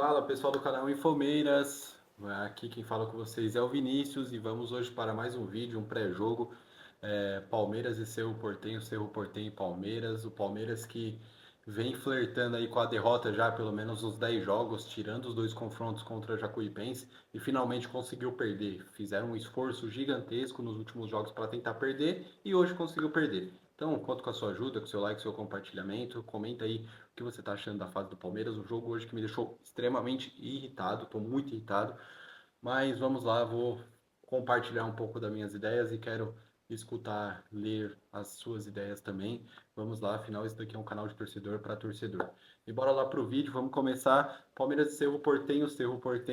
Fala pessoal do canal Infomeiras, aqui quem fala com vocês é o Vinícius e vamos hoje para mais um vídeo, um pré-jogo, Palmeiras e Cerro Porteño e Palmeiras, o Palmeiras que vem flertando aí com a derrota já pelo menos uns 10 jogos, tirando os dois confrontos contra a Jacuipense e finalmente conseguiu perder, fizeram um esforço gigantesco nos últimos jogos para tentar perder e hoje conseguiu perder. Então, conto com a sua ajuda, com o seu like, seu compartilhamento, comenta aí o que você está achando da fase do Palmeiras, um jogo hoje que me deixou extremamente irritado, estou muito irritado, mas vamos lá, vou compartilhar um pouco das minhas ideias e quero escutar, ler as suas ideias também. Vamos lá, afinal isso daqui é um canal de torcedor para torcedor. E bora lá pro vídeo, vamos começar. Palmeiras e Cerro Porteño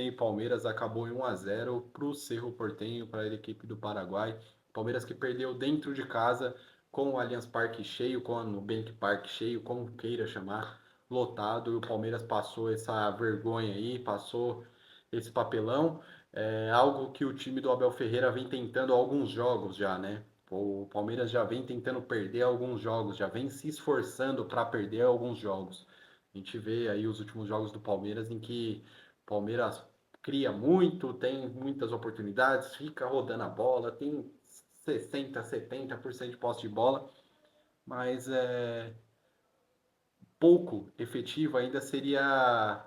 e Palmeiras acabou em 1 a 0 para o Cerro Porteño, para a equipe do Paraguai. Palmeiras que perdeu dentro de casa, com o Allianz Parque cheio, com o Nubank Park cheio, como queira chamar, lotado, e o Palmeiras passou essa vergonha aí, passou esse papelão, algo que o time do Abel Ferreira vem tentando há alguns jogos já, né? O Palmeiras já vem tentando perder alguns jogos, já vem se esforçando para perder alguns jogos. A gente vê aí os últimos jogos do Palmeiras em que o Palmeiras cria muito, tem muitas oportunidades, fica rodando a bola, tem 60, 70% de posse de bola, mas pouco efetivo ainda seria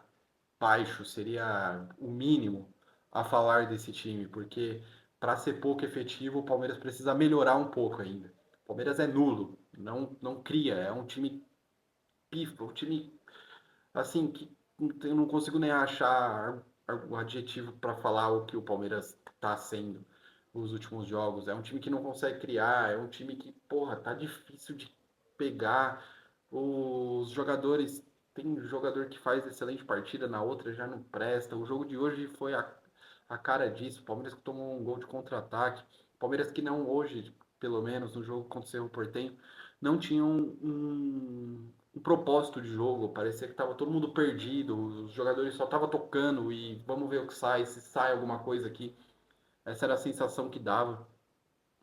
baixo, seria o mínimo a falar desse time, porque para ser pouco efetivo, o Palmeiras precisa melhorar um pouco ainda. O Palmeiras é nulo, não cria, é um time pifa, um time assim que eu não consigo nem achar o adjetivo para falar o que o Palmeiras está sendo nos últimos jogos. É um time que não consegue criar, é um time que, porra, tá difícil de pegar. Os jogadores, tem jogador que faz excelente partida, na outra já não presta. O jogo de hoje foi a cara disso. O Palmeiras que tomou um gol de contra-ataque. Palmeiras que não hoje, pelo menos no jogo contra o Cerro Porteño, não tinham um propósito de jogo. Parecia que estava todo mundo perdido. Os jogadores só estavam tocando e vamos ver o que sai, se sai alguma coisa aqui. Essa era a sensação que dava.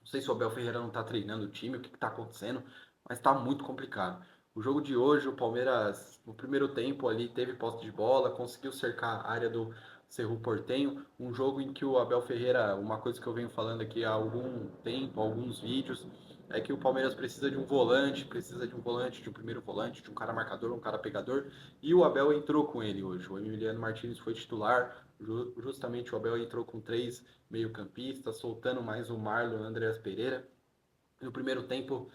Não sei se o Abel Ferreira não está treinando o time, o que está acontecendo, mas está muito complicado. O jogo de hoje, o Palmeiras, no primeiro tempo ali, teve posse de bola, conseguiu cercar a área do Cerro Porteño. Um jogo em que o Abel Ferreira, uma coisa que eu venho falando aqui há algum tempo, alguns vídeos, é que o Palmeiras precisa de um volante, de um primeiro volante, de um cara marcador, um cara pegador, e o Abel entrou com ele hoje. O Emiliano Martins foi titular, justamente o Abel entrou com três meio-campistas, soltando mais o Marlon Andreas Pereira. No primeiro tempo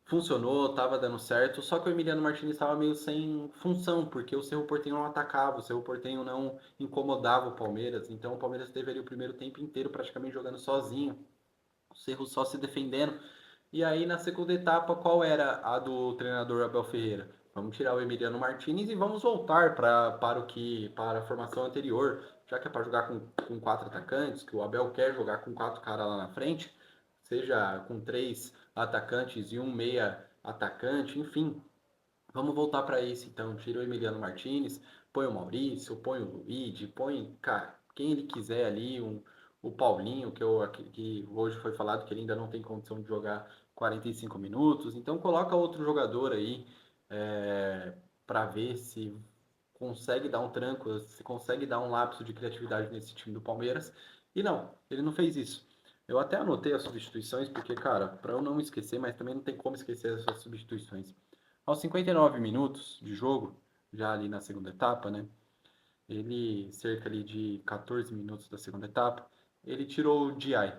funcionou, estava dando certo, só que o Emiliano Martins estava meio sem função, porque o Cerro Porteño não atacava, o Cerro Porteño não incomodava o Palmeiras, então o Palmeiras teve ali o primeiro tempo inteiro praticamente jogando sozinho, o Cerro só se defendendo. E aí na segunda etapa, qual era a do treinador Abel Ferreira? Vamos tirar o Emiliano Martinez e vamos voltar para a formação anterior, já que é para jogar com quatro atacantes, que o Abel quer jogar com quatro caras lá na frente, seja com três atacantes e um meia atacante, enfim. Vamos voltar para isso então. Tira o Emiliano Martinez, põe o Maurício, põe o Luigi, põe, cara, quem ele quiser ali, o Paulinho, que hoje foi falado que ele ainda não tem condição de jogar 45 minutos. Então coloca outro jogador aí para ver se consegue dar um tranco, se consegue dar um lapso de criatividade nesse time do Palmeiras. E não, ele não fez isso. Eu até anotei as substituições, porque, cara, para eu não esquecer, mas também não tem como esquecer essas substituições. Aos 59 minutos de jogo, já ali na segunda etapa, né? Ele, cerca ali de 14 minutos da segunda etapa, ele tirou o Diay,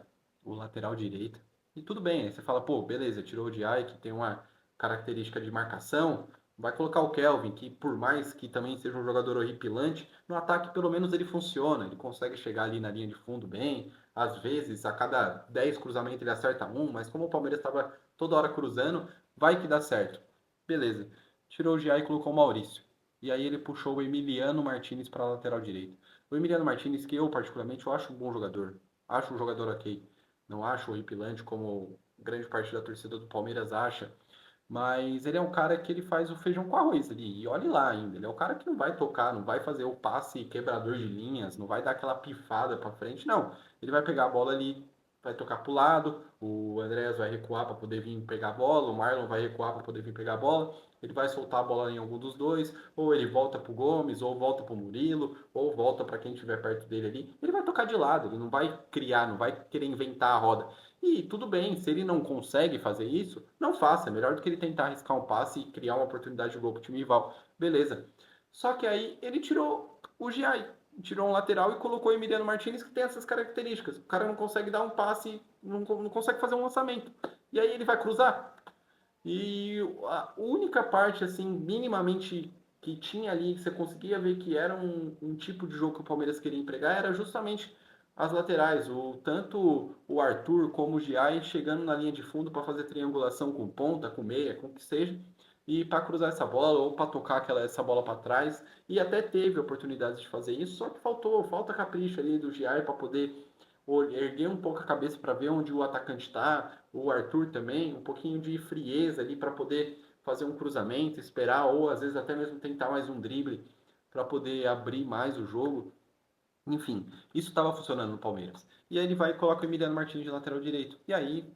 o lateral direito. E tudo bem, aí você fala, pô, beleza, tirou o Diay, que tem uma característica de marcação, vai colocar o Kelvin, que por mais que também seja um jogador horripilante, no ataque pelo menos ele funciona, ele consegue chegar ali na linha de fundo bem, às vezes a cada 10 cruzamentos ele acerta um, mas como o Palmeiras estava toda hora cruzando, vai que dá certo. Beleza, tirou o Diay e colocou o Maurício. E aí ele puxou o Emiliano Martinez para a lateral direita. O Emiliano Martinez, que eu particularmente eu acho um bom jogador. Acho um jogador ok. Não acho horripilante como grande parte da torcida do Palmeiras acha. Mas ele é um cara que ele faz o feijão com arroz ali. E olhe lá ainda. Ele é o cara que não vai tocar, não vai fazer o passe quebrador de linhas, não vai dar aquela pifada para frente. Não. Ele vai pegar a bola ali, vai tocar para o lado. O Andréas vai recuar para poder vir pegar a bola. O Marlon vai recuar para poder vir pegar a bola. ele vai soltar a bola em algum dos dois, ou ele volta pro Gomes, ou volta pro Murilo, ou volta para quem estiver perto dele ali. Ele vai tocar de lado, ele não vai criar, não vai querer inventar a roda. E tudo bem, se ele não consegue fazer isso, não faça. É melhor do que ele tentar arriscar um passe e criar uma oportunidade de gol pro time rival. Beleza. Só que aí ele tirou o Giai, tirou um lateral e colocou o Emiliano Martinez, que tem essas características. O cara não consegue dar um passe, não consegue fazer um lançamento. E aí ele vai cruzar. E a única parte, assim, minimamente que tinha ali, que você conseguia ver que era um tipo de jogo que o Palmeiras queria empregar, era justamente as laterais. Tanto o Arthur como o Giai chegando na linha de fundo para fazer triangulação com ponta, com meia, com o que seja, e para cruzar essa bola ou para tocar essa bola para trás. E até teve oportunidades de fazer isso, só que falta capricho ali do Giai para poder erguer um pouco a cabeça para ver onde o atacante está, o Arthur também, um pouquinho de frieza ali para poder fazer um cruzamento, esperar, ou às vezes até mesmo tentar mais um drible para poder abrir mais o jogo. Enfim, isso estava funcionando no Palmeiras. E aí ele vai e coloca o Emiliano Martins de lateral direito. E aí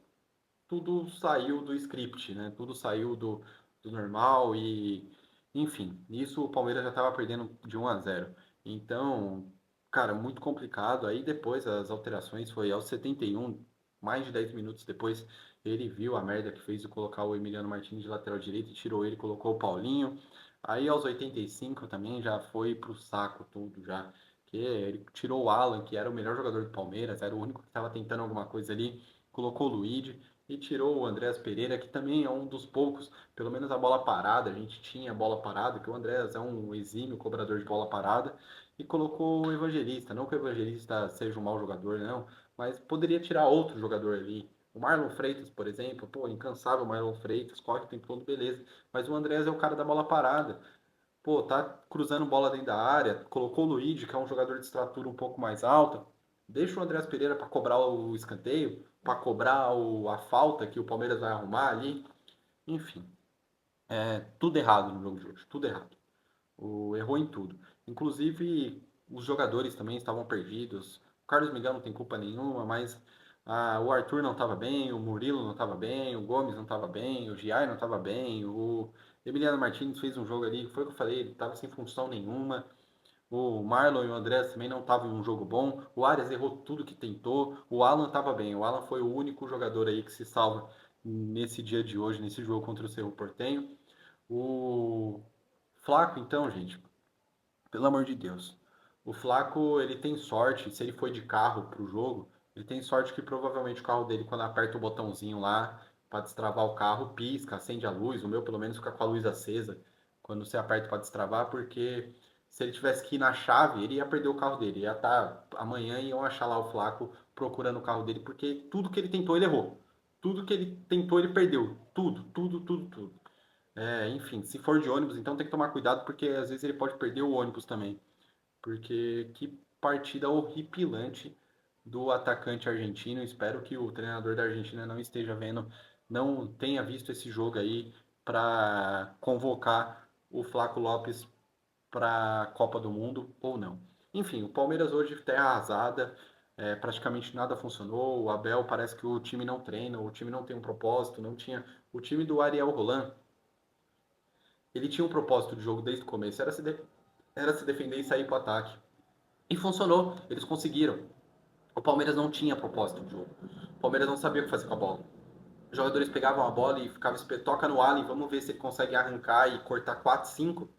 tudo saiu do script, né? Tudo saiu do normal e, enfim, isso o Palmeiras já estava perdendo de 1-0. Então, cara, muito complicado. Aí depois as alterações foi aos 71, mais de 10 minutos depois, ele viu a merda que fez de colocar o Emiliano Martins de lateral direito e tirou ele, colocou o Paulinho. Aí aos 85 também já foi pro saco tudo já. Que ele tirou o Alan, que era o melhor jogador do Palmeiras, era o único que estava tentando alguma coisa ali, colocou o Luigi e tirou o Andréas Pereira, que também é um dos poucos, pelo menos a bola parada, a gente tinha bola parada, que o Andréas é um exímio cobrador de bola parada, e colocou o Evangelista. Não que o Evangelista seja um mau jogador, não, mas poderia tirar outro jogador ali. O Marlon Freitas, por exemplo, pô, incansável Marlon Freitas, corre o tempo todo, beleza. Mas o Andréas é o cara da bola parada. Pô, tá cruzando bola dentro da área, colocou o Luigi, que é um jogador de estatura um pouco mais alta, deixa o Andreas Pereira para cobrar o escanteio, para cobrar a falta que o Palmeiras vai arrumar ali. Enfim, tudo errado no jogo de hoje, tudo errado. Errou em tudo. Inclusive, os jogadores também estavam perdidos. O Carlos Miguel não tem culpa nenhuma, mas o Arthur não estava bem, o Murilo não estava bem, o Gomes não estava bem, o Giai não estava bem, o Emiliano Martins fez um jogo ali, foi o que eu falei, ele estava sem função nenhuma. O Marlon e o André também não estavam em um jogo bom. O Arias errou tudo que tentou. O Alan estava bem. O Alan foi o único jogador aí que se salva nesse dia de hoje, nesse jogo contra o Cerro Porteño. O Flaco, então, gente, pelo amor de Deus. O Flaco, ele tem sorte, se ele foi de carro pro jogo, ele tem sorte que provavelmente o carro dele, quando aperta o botãozinho lá para destravar o carro, pisca, acende a luz. O meu, pelo menos, fica com a luz acesa quando você aperta para destravar, porque se ele tivesse que ir na chave, ele ia perder o carro dele. Ia estar amanhã e iam achar lá o Flaco procurando o carro dele, porque tudo que ele tentou, ele errou. Tudo que ele tentou, ele perdeu. Tudo, tudo, tudo, tudo. Enfim, se for de ônibus, então tem que tomar cuidado, porque às vezes ele pode perder o ônibus também. Porque que partida horripilante do atacante argentino. Espero que o treinador da Argentina não esteja vendo, não tenha visto esse jogo aí para convocar o Flaco Lopes para a Copa do Mundo ou não. Enfim, o Palmeiras hoje terra arrasada, praticamente nada funcionou. O Abel parece que o time não treina, o time não tem um propósito, não tinha. O time do Ariel Roland, ele tinha um propósito de jogo desde o começo, era se defender e sair para o ataque. E funcionou, eles conseguiram. O Palmeiras não tinha propósito de jogo. O Palmeiras não sabia o que fazer com a bola. Os jogadores pegavam a bola e ficavam toca no Allen, vamos ver se ele consegue arrancar e cortar 4, 5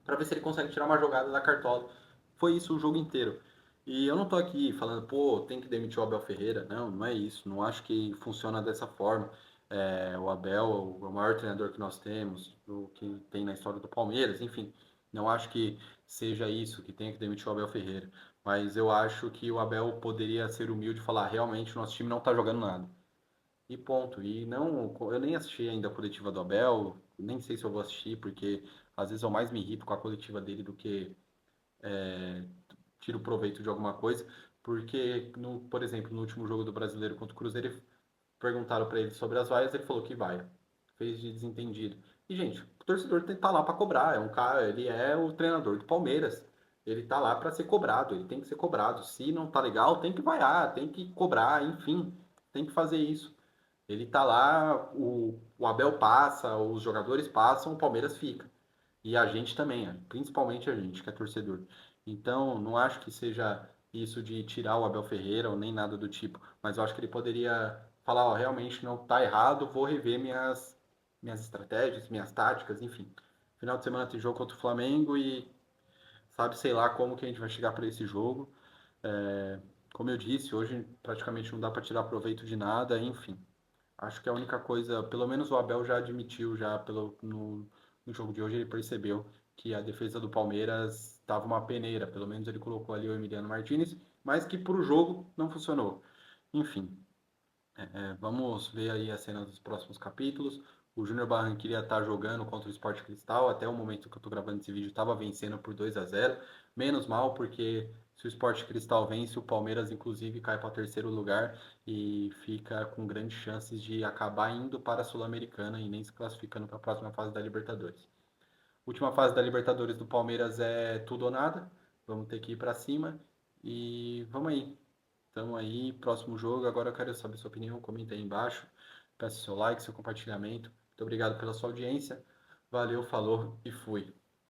para ver se ele consegue tirar uma jogada da cartola. Foi isso o jogo inteiro. E eu não tô aqui falando, pô, tem que demitir o Abel Ferreira. Não, não é isso. Não acho que funciona dessa forma. O Abel é o maior treinador que nós temos, o que tem na história do Palmeiras, enfim. Não acho que seja isso, que tenha que demitir o Abel Ferreira. Mas eu acho que o Abel poderia ser humilde e falar, realmente, o nosso time não tá jogando nada. E ponto. E não, eu nem assisti ainda a coletiva do Abel, nem sei se eu vou assistir, porque às vezes eu mais me irrito com a coletiva dele do que tiro proveito de alguma coisa. Porque, por exemplo, no último jogo do Brasileiro contra o Cruzeiro, perguntaram para ele sobre as vaias, ele falou que vai. Fez de desentendido. E, gente, o torcedor tem que estar lá para cobrar. É um cara, ele é o treinador do Palmeiras. Ele tá lá para ser cobrado, ele tem que ser cobrado. Se não tá legal, tem que vaiar, tem que cobrar, enfim, tem que fazer isso. Ele tá lá, o Abel passa, os jogadores passam, o Palmeiras fica. E a gente também, principalmente a gente, que é torcedor. Então, não acho que seja isso de tirar o Abel Ferreira ou nem nada do tipo, mas eu acho que ele poderia falar, ó, realmente não tá errado, vou rever minhas estratégias, minhas táticas, enfim. Final de semana tem jogo contra o Flamengo e sabe, sei lá como que a gente vai chegar para esse jogo. É, como eu disse, hoje praticamente não dá para tirar proveito de nada, enfim. Acho que a única coisa, pelo menos o Abel já admitiu, já no jogo de hoje ele percebeu que a defesa do Palmeiras estava uma peneira, pelo menos ele colocou ali o Emiliano Martinez, mas que para o jogo não funcionou. Enfim, vamos ver aí as cenas dos próximos capítulos. O Júnior Barranquilla está jogando contra o Sport Cristal. Até o momento que eu estou gravando esse vídeo, estava vencendo por 2-0. Menos mal, porque se o Sport Cristal vence, o Palmeiras, inclusive, cai para terceiro lugar e fica com grandes chances de acabar indo para a Sul-Americana e nem se classificando para a próxima fase da Libertadores. Última fase da Libertadores do Palmeiras é tudo ou nada. Vamos ter que ir para cima e vamos aí. Estamos aí, próximo jogo. Agora eu quero saber sua opinião. Comenta aí embaixo. Peço seu like, seu compartilhamento. Muito obrigado pela sua audiência. Valeu, falou e fui.